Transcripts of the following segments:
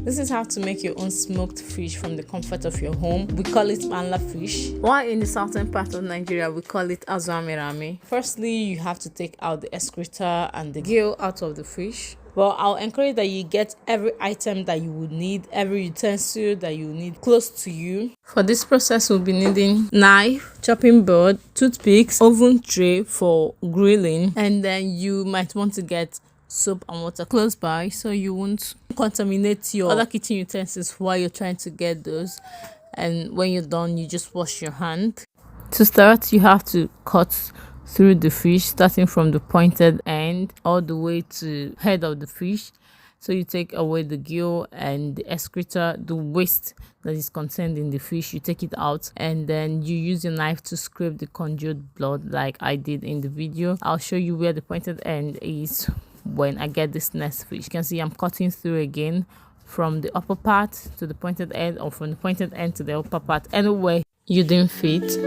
This is how to make your own smoked fish from the comfort of your home. We call it Panla fish, while in the southern part of Nigeria we call it amiri-ami. Firstly, you have to take out the excreta and the gill out of the fish. Well, I'll encourage that you get every item that you would need, every utensil that you need close to you. For this process, we'll be needing knife, chopping board, toothpicks, oven tray for grilling, and then you might want to get soap and water close by so you won't contaminate your other kitchen utensils while you're trying to get those. And when you're done, you just wash your hand. To start, you have to cut through the fish, starting from the pointed end all the way to head of the fish. So you take away the gill and the excreta, the waste that is contained in the fish. You take it out and then you use your knife to scrape the congealed blood like I did in the video. I'll show you where the pointed end is when I get this next fish. You can see I'm cutting through again from the upper part to the pointed end, or from the pointed end to the upper part, anywhere you didn't fit.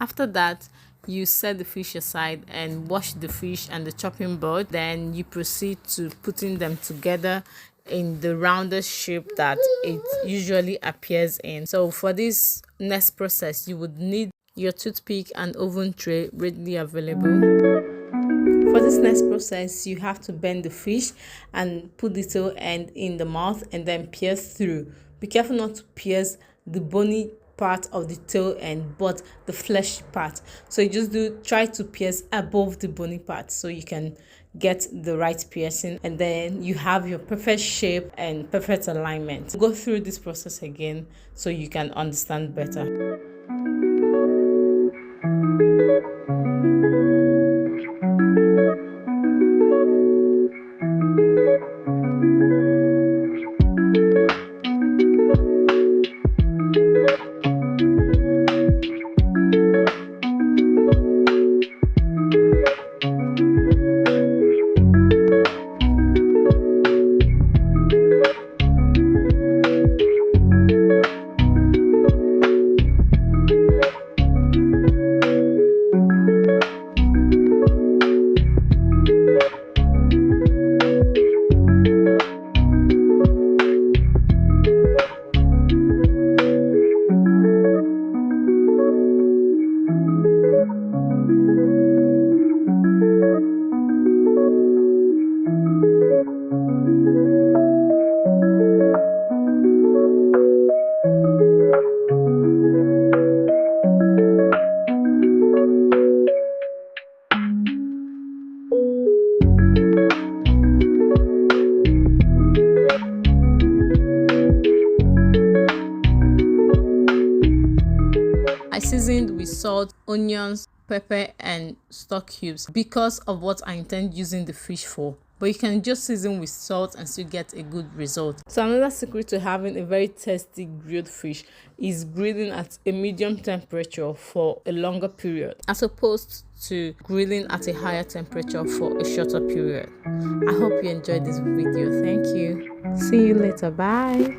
After that, you set the fish aside and wash the fish and the chopping board. Then you proceed to putting them together in the rounded shape that it usually appears in. So for this next process, you would need your toothpick and oven tray readily available. For this next process, you have to bend the fish and put the tail end in the mouth and then pierce through. Be careful not to pierce the bony part of the tail end, but the fleshy part. So you just try to pierce above the bony part so you can get the right piercing, and then you have your perfect shape and perfect alignment. Go through this process again so you can understand better. Seasoned with salt, onions, pepper and stock cubes because of what I intend using the fish for. But you can just season with salt and still get a good result. So another secret to having a very tasty grilled fish is grilling at a medium temperature for a longer period, as opposed to grilling at a higher temperature for a shorter period. I hope you enjoyed this video. Thank you. See you later. Bye.